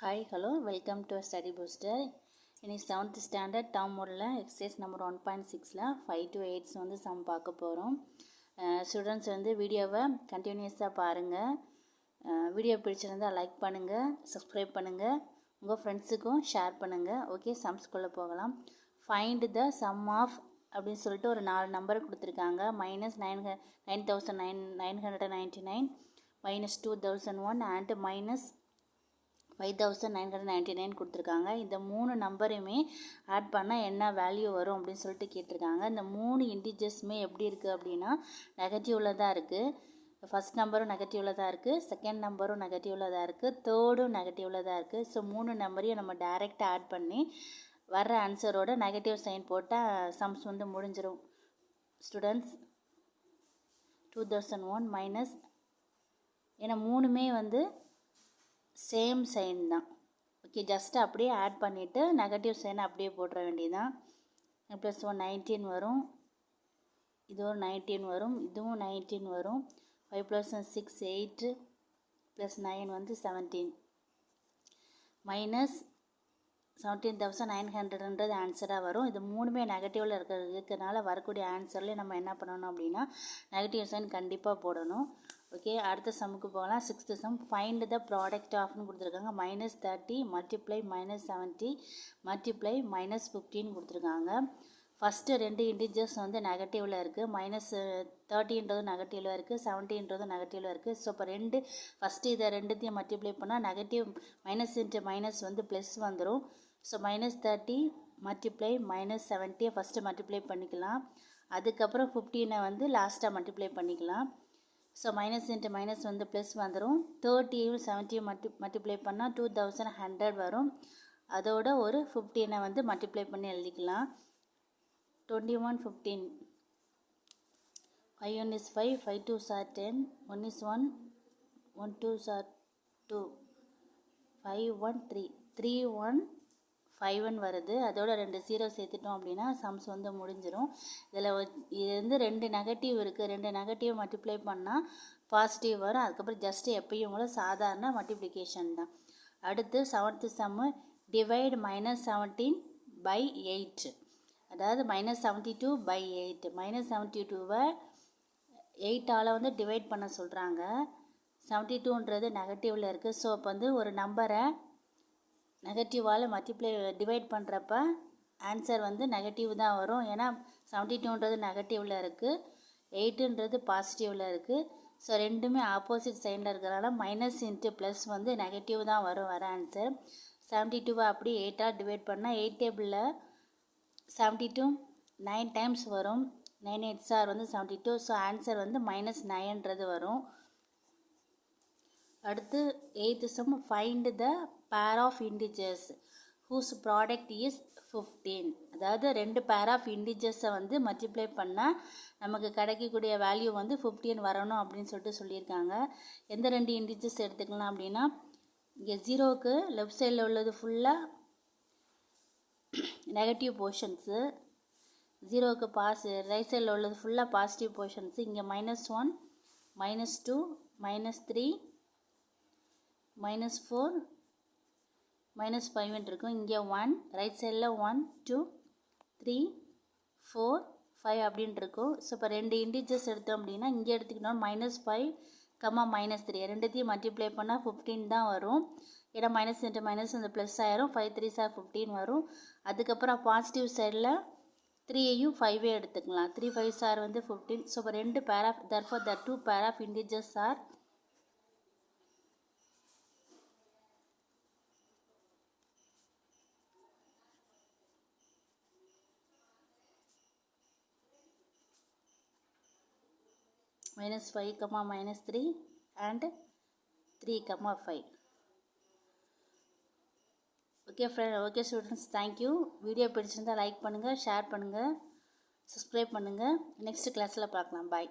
Hi, hello, welcome to Study Booster. In 7th standard term 1 exercise number 1.6 5 to 8 வந்து some பார்க்க போகிறோம். Students வந்து வீடியோவை கண்டினியூஸாக பாருங்கள். வீடியோ பிடிச்சிருந்தால் லைக் பண்ணுங்கள், சப்ஸ்கிரைப் பண்ணுங்கள், உங்கள் ஃப்ரெண்ட்ஸுக்கும் ஷேர் பண்ணுங்கள். ஓகே, சம்ஸ்குள்ளே போகலாம். ஃபைண்ட் த சம் ஆஃப் அப்படின்னு சொல்லிட்டு ஒரு 4 நம்பர் கொடுத்துருக்காங்க. -9,999 -2001 அண்ட் -5,999 கொடுத்துருக்காங்க. இந்த 3 நம்பரையுமே ஆட் பண்ணால் என்ன வேல்யூ வரும் அப்படின்னு சொல்லிட்டு கேட்டிருக்காங்க. இந்த 3 இன்டிஜர்ஸுமே எப்படி இருக்குது அப்படின்னா நெகட்டிவில் தான் இருக்குது. ஃபஸ்ட் நம்பரும் நெகட்டிவில் தான் இருக்குது, செகண்ட் நம்பரும் நெகட்டிவில் தான் இருக்குது, தேர்டும் நெகட்டிவில் தான் இருக்குது. ஸோ 3 நம்பரையும் நம்ம டைரெக்டாக ஆட் பண்ணி வர்ற ஆன்சரோட நெகட்டிவ் சைன் போட்டால் சம்ஸ் வந்து முடிஞ்சிடும். ஸ்டூடெண்ட்ஸ் 2001 மைனஸ், ஏன்னா 3மே வந்து சேம் சைன் தான். ஓகே, ஜஸ்ட் அப்படியே ஆட் பண்ணிவிட்டு நெகட்டிவ் சைனை அப்படியே போட்டுற வேண்டியதுதான். ப்ளஸ் 1 19 வரும், இது ஒரு 19 வரும், இதுவும் 19 வரும். 5 + 1 6 8 + 9 வந்து 17 மைனஸ் 17,900ன்றது ஆன்சராக வரும். இது 3மே நெகட்டிவில் இருக்கிறதுனால வரக்கூடிய ஆன்சர்லேயே நம்ம என்ன பண்ணணும் அப்படின்னா நெகட்டிவ் சைன் கண்டிப்பாக போடணும். ஓகே, அடுத்த சம்முக்கு போகலாம். 6th sum find the product ஆஃப்னு கொடுத்துருக்காங்க. -30 மல்டிப்ளை -70 மல்டிப்ளை -15 கொடுத்துருக்காங்க. ஃபஸ்ட்டு 2 இன்டிஜர்ஸ் வந்து நெகட்டிவில் இருக்குது. -30ன்றது நெகட்டிவில் இருக்குது, 70ன்றது நெகட்டிவில் இருக்குது. ஸோ இப்போ ஃபஸ்ட்டு இதை ரெண்டுத்தையும் மல்டிப்ளை பண்ணால் நெகட்டிவ் மைனஸ் இன்ட்டு மைனஸ் வந்து ப்ளஸ் வந்துடும். ஸோ -30 மல்டிப்ளை -70 ஃபஸ்ட்டு மல்டிப்ளை பண்ணிக்கலாம். அதுக்கப்புறம் 15 வந்து லாஸ்ட்டாக மல்டிப்ளை பண்ணிக்கலாம். ஸோ மைனஸ் இன்ட்டு மைனஸ் வந்து ப்ளஸ் வந்துடும். 30யும் 70யும் மல்டிப்ளை பண்ணால் 2100 வரும். அதோட ஒரு 15 வந்து மல்டிப்ளை பண்ணி எழுதிக்கலாம். 21 15 5 1 is 5 5 2 are 10 1 is 1 1 2 are 2 5 1 3 3 1 5 1 வருது. அதோட 2 0 சேர்த்துட்டோம் அப்படின்னா சம்ஸ் வந்து முடிஞ்சிடும். இதில் இது வந்து 2 நெகட்டிவ் இருக்குது. 2 நெகட்டிவ் மல்டிப்ளை பண்ணால் பாசிட்டிவ் வரும். அதுக்கப்புறம் ஜஸ்ட்டு எப்பயும் கூட சாதாரண மல்டிப்ளிகேஷன் தான். அடுத்து 7th சம்மு டிவைட் -17 by 8, அதாவது -72/8. -72வை 8ஆல் வந்து டிவைட் பண்ண சொல்கிறாங்க. 72ன்றது நெகட்டிவில் இருக்குது. ஸோ இப்போ வந்து ஒரு நம்பரை நெகட்டிவால் டிவைட் பண்ணுறப்ப ஆன்சர் வந்து நெகட்டிவ் தான் வரும். ஏன்னா 72ன்றது நெகட்டிவில் இருக்குது, 8ன்றது பாசிட்டிவில் இருக்குது. ஸோ ரெண்டுமே ஆப்போசிட் சைடில் இருக்கிறனால மைனஸ் இன்ட்டு ப்ளஸ் வந்து நெகட்டிவ் தான் வரும் வர ஆன்சர். 72வை அப்படி 8ஆல் டிவைட் பண்ணால் 8 டேபிளில் 72 9 டைம்ஸ் வரும். 9 8s வந்து 72. ஸோ ஆன்சர் வந்து -9ன்றது வரும். அடுத்து 8th some find the pair of integers whose product is 15. அதாவது 2 பேர் ஆஃப் இன்டிஜர்ஸை வந்து மல்டிப்ளை பண்ணால் நமக்கு கிடைக்கக்கூடிய வேல்யூ வந்து 15 வரணும் அப்படின்னு சொல்லியிருக்காங்க. எந்த 2 இன்டிஜர்ஸ் எடுத்துக்கலாம் அப்படின்னா, இங்கே 0க்கு லெஃப்ட் சைடில் உள்ளது ஃபுல்லாக நெகட்டிவ் போர்ஷன்ஸு, 0க்கு ரைட் சைடில் உள்ளது ஃபுல்லாக பாசிட்டிவ் போர்ஷன்ஸு. இங்கே -1 -2 -3 -4 -5 இருக்கும். இங்கே 1 ரைட் சைடில் 1 2 3 4 5 அப்படின்ட்டு இருக்கும். ஸோ இப்போ 2 இன்டிஜர்ஸ் எடுத்தோம் அப்படின்னா இங்கே எடுத்துக்கிட்டோம் -5, -3 ரெண்டுத்தையும் மல்டிப்ளை பண்ணால் 15 தான் வரும். ஏன்னா மைனஸ் இன்ட்டு மைனஸ் அந்த ப்ளஸ் ஆயிரும். 5 3s are 15 வரும். அதுக்கப்புறம் பாசிட்டிவ் சைடில் 3யும் 5 எடுத்துக்கலாம். 3 5s are வந்து 15. ஸோ இப்போ 2 pair of therefore the 2 pair of integers are -5, -3 and 3, 5. Okay friend, okay students, thank you. Video பிடிச்சிருந்தால் லைக் பண்ணுங்கள், ஷேர் பண்ணுங்கள், சப்ஸ்கிரைப் பண்ணுங்கள். நெக்ஸ்ட் கிளாஸில் பார்க்கலாம். பாய்.